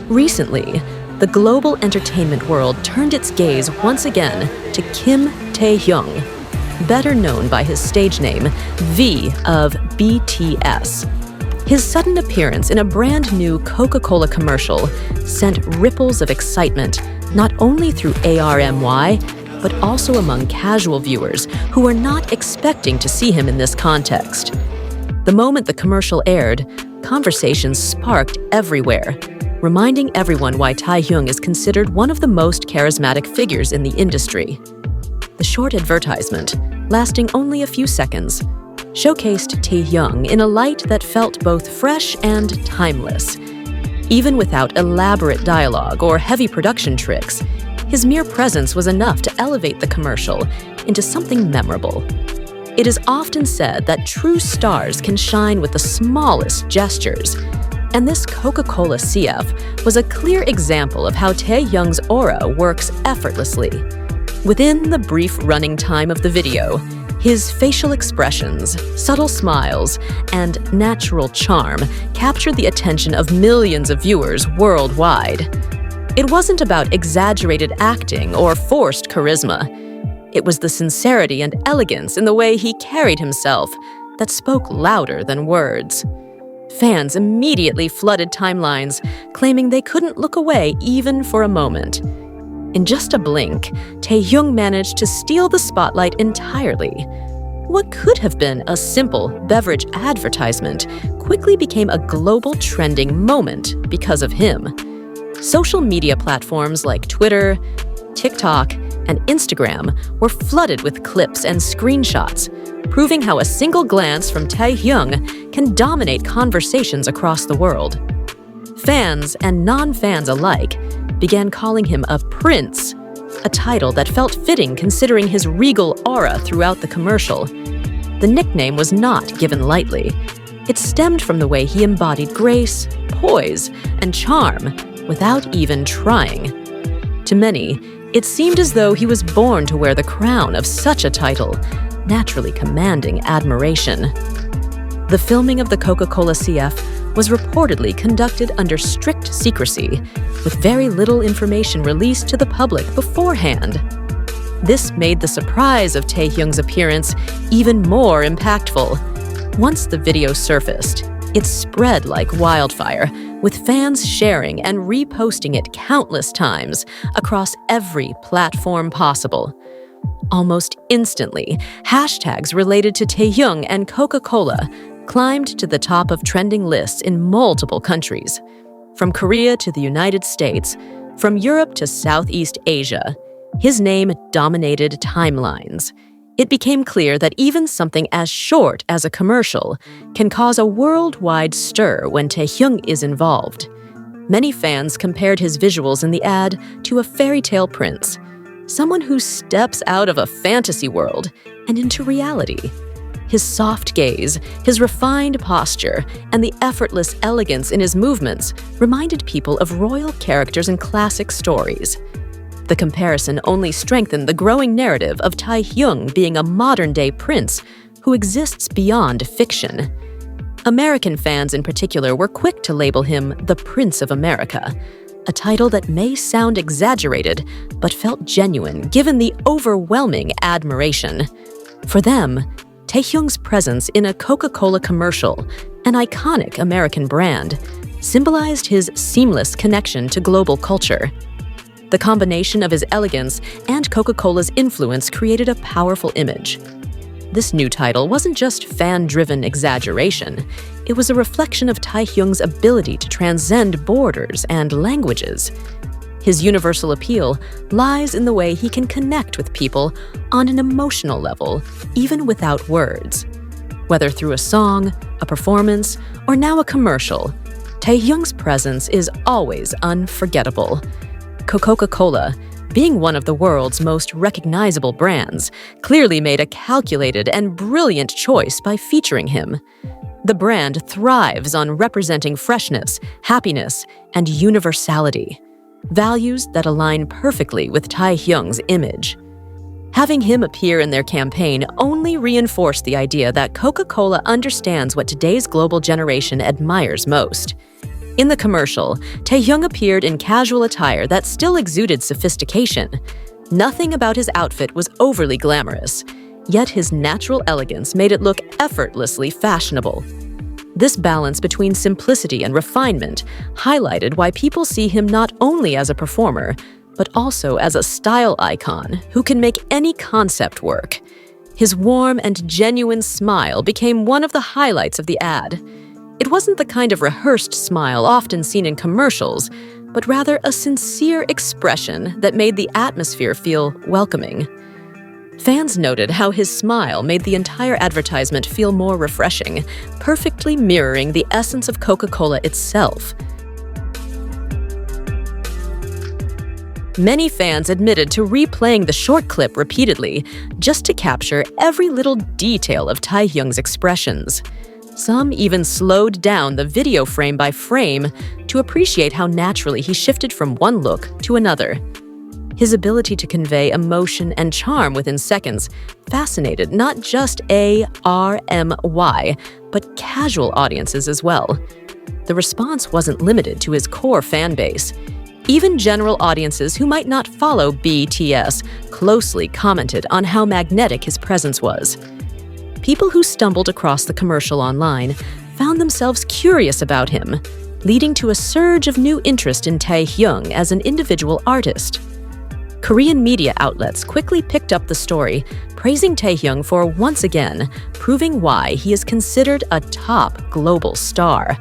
Recently, the global entertainment world turned its gaze once again to Kim Taehyung, better known by his stage name V of BTS. His sudden appearance in a brand new Coca-Cola commercial sent ripples of excitement not only through ARMY, but also among casual viewers who were not expecting to see him in this context. The moment the commercial aired, conversations sparked everywhere, reminding everyone why Taehyung is considered one of the most charismatic figures in the industry. The short advertisement, lasting only a few seconds, showcased Taehyung in a light that felt both fresh and timeless. Even without elaborate dialogue or heavy production tricks, his mere presence was enough to elevate the commercial into something memorable. It is often said that true stars can shine with the smallest gestures, and this Coca-Cola CF was a clear example of how Taehyung's aura works effortlessly. Within the brief running time of the video, his facial expressions, subtle smiles, and natural charm captured the attention of millions of viewers worldwide. It wasn't about exaggerated acting or forced charisma. It was the sincerity and elegance in the way he carried himself that spoke louder than words. Fans immediately flooded timelines, claiming they couldn't look away even for a moment. In just a blink, Taehyung managed to steal the spotlight entirely. What could have been a simple beverage advertisement quickly became a global trending moment because of him. Social media platforms like Twitter, TikTok, and Instagram were flooded with clips and screenshots, proving how a single glance from Taehyung can dominate conversations across the world. Fans and non-fans alike began calling him a prince, a title that felt fitting considering his regal aura throughout the commercial. The nickname was not given lightly. It stemmed from the way he embodied grace, poise, and charm without even trying. To many, it seemed as though he was born to wear the crown of such a title, naturally commanding admiration. The filming of the Coca-Cola CF was reportedly conducted under strict secrecy, with very little information released to the public beforehand. This made the surprise of Taehyung's appearance even more impactful. Once the video surfaced, it spread like wildfire, with fans sharing and reposting it countless times across every platform possible. Almost instantly, hashtags related to Taehyung and Coca-Cola climbed to the top of trending lists in multiple countries. From Korea to the United States, from Europe to Southeast Asia, his name dominated timelines. It became clear that even something as short as a commercial can cause a worldwide stir when Taehyung is involved. Many fans compared his visuals in the ad to a fairy tale prince, someone who steps out of a fantasy world and into reality. His soft gaze, his refined posture, and the effortless elegance in his movements reminded people of royal characters in classic stories. The comparison only strengthened the growing narrative of Taehyung being a modern-day prince who exists beyond fiction. American fans in particular were quick to label him the Prince of America, a title that may sound exaggerated but felt genuine given the overwhelming admiration. For them, Taehyung's presence in a Coca-Cola commercial, an iconic American brand, symbolized his seamless connection to global culture. The combination of his elegance and Coca-Cola's influence created a powerful image. This new title wasn't just fan-driven exaggeration. It was a reflection of Taehyung's ability to transcend borders and languages. His universal appeal lies in the way he can connect with people on an emotional level, even without words. Whether through a song, a performance, or now a commercial, Taehyung's presence is always unforgettable. Coca-Cola, being one of the world's most recognizable brands, clearly made a calculated and brilliant choice by featuring him. The brand thrives on representing freshness, happiness, and universality, values that align perfectly with Taehyung's image. Having him appear in their campaign only reinforced the idea that Coca-Cola understands what today's global generation admires most: In the commercial, Taehyung appeared in casual attire that still exuded sophistication. Nothing about his outfit was overly glamorous, yet his natural elegance made it look effortlessly fashionable. This balance between simplicity and refinement highlighted why people see him not only as a performer, but also as a style icon who can make any concept work. His warm and genuine smile became one of the highlights of the ad. It wasn't the kind of rehearsed smile often seen in commercials, but rather a sincere expression that made the atmosphere feel welcoming. Fans noted how his smile made the entire advertisement feel more refreshing, perfectly mirroring the essence of Coca-Cola itself. Many fans admitted to replaying the short clip repeatedly just to capture every little detail of Taehyung's expressions. Some even slowed down the video frame by frame to appreciate how naturally he shifted from one look to another. His ability to convey emotion and charm within seconds fascinated not just ARMY, but casual audiences as well. The response wasn't limited to his core fan base. Even general audiences who might not follow BTS closely commented on how magnetic his presence was. People who stumbled across the commercial online found themselves curious about him, leading to a surge of new interest in Taehyung as an individual artist. Korean media outlets quickly picked up the story, praising Taehyung for once again proving why he is considered a top global star.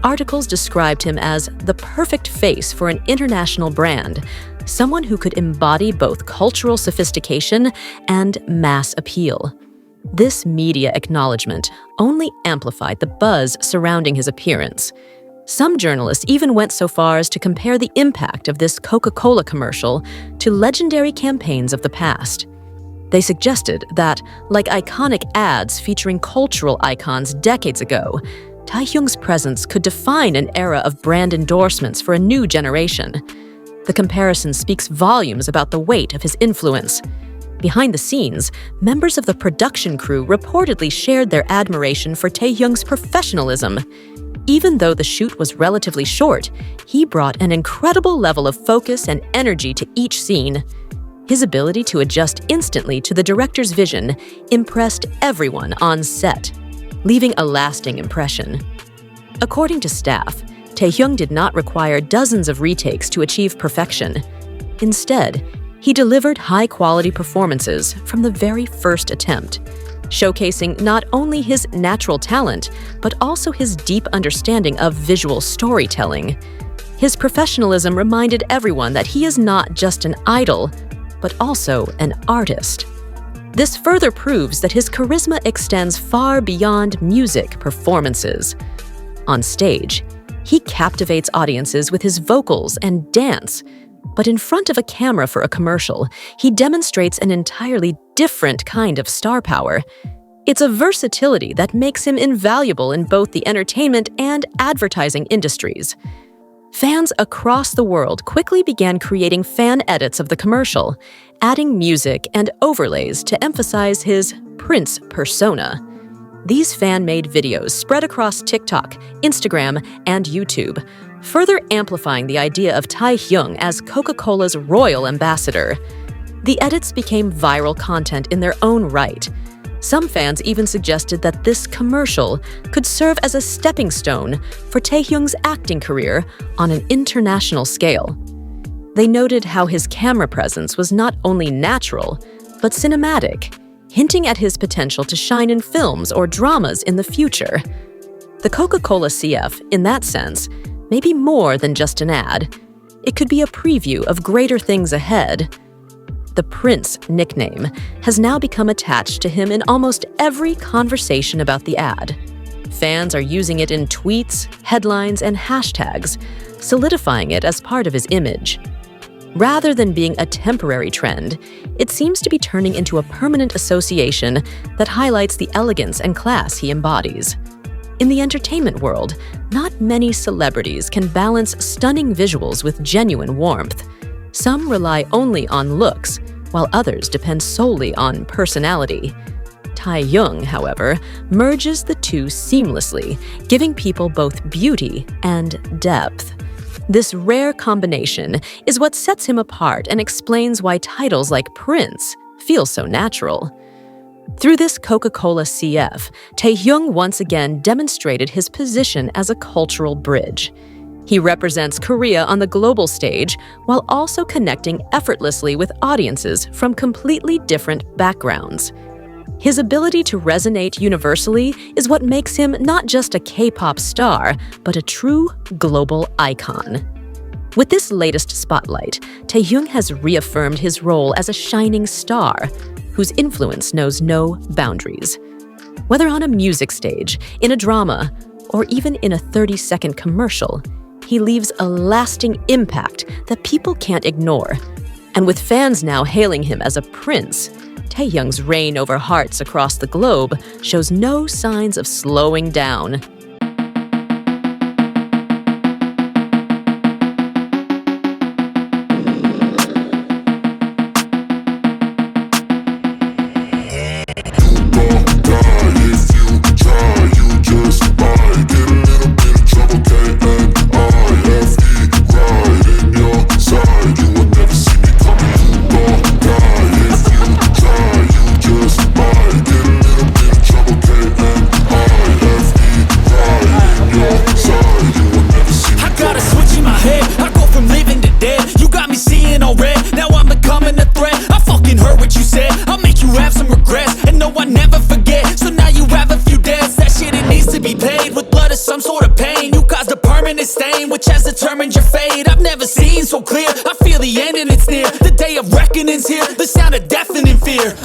Articles described him as the perfect face for an international brand, someone who could embody both cultural sophistication and mass appeal. This media acknowledgement only amplified the buzz surrounding his appearance. Some journalists even went so far as to compare the impact of this Coca-Cola commercial to legendary campaigns of the past. They suggested that, like iconic ads featuring cultural icons decades ago, Taehyung's presence could define an era of brand endorsements for a new generation. The comparison speaks volumes about the weight of his influence. Behind the scenes, members of the production crew reportedly shared their admiration for Taehyung's professionalism. Even though the shoot was relatively short, he brought an incredible level of focus and energy to each scene. His ability to adjust instantly to the director's vision impressed everyone on set, leaving a lasting impression. According to staff, Taehyung did not require dozens of retakes to achieve perfection. Instead, he delivered high-quality performances from the very first attempt, showcasing not only his natural talent, but also his deep understanding of visual storytelling. His professionalism reminded everyone that he is not just an idol, but also an artist. This further proves that his charisma extends far beyond music performances. On stage, he captivates audiences with his vocals and dance, but in front of a camera for a commercial, he demonstrates an entirely different kind of star power. It's a versatility that makes him invaluable in both the entertainment and advertising industries. Fans across the world quickly began creating fan edits of the commercial, adding music and overlays to emphasize his Prince persona. These fan-made videos spread across TikTok, Instagram, and YouTube, further amplifying the idea of Taehyung as Coca-Cola's royal ambassador. The edits became viral content in their own right. Some fans even suggested that this commercial could serve as a stepping stone for Taehyung's acting career on an international scale. They noted how his camera presence was not only natural, but cinematic, hinting at his potential to shine in films or dramas in the future. The Coca-Cola CF, in that sense, may be more than just an ad. It could be a preview of greater things ahead. The Prince nickname has now become attached to him in almost every conversation about the ad. Fans are using it in tweets, headlines, and hashtags, solidifying it as part of his image. Rather than being a temporary trend, it seems to be turning into a permanent association that highlights the elegance and class he embodies. In the entertainment world, not many celebrities can balance stunning visuals with genuine warmth. Some rely only on looks, while others depend solely on personality. Taehyung, however, merges the two seamlessly, giving people both beauty and depth. This rare combination is what sets him apart and explains why titles like Prince feel so natural. Through this Coca-Cola CF, Taehyung once again demonstrated his position as a cultural bridge. He represents Korea on the global stage while also connecting effortlessly with audiences from completely different backgrounds. His ability to resonate universally is what makes him not just a K-pop star, but a true global icon. With this latest spotlight, Taehyung has reaffirmed his role as a shining star, whose influence knows no boundaries. Whether on a music stage, in a drama, or even in a 30-second commercial, he leaves a lasting impact that people can't ignore. And with fans now hailing him as a prince, Taehyung's reign over hearts across the globe shows no signs of slowing down. Some sort of pain, you caused a permanent stain, which has determined your fate. I've never seen so clear, I feel the end and it's near. The day of reckoning's here, the sound of deafening fear.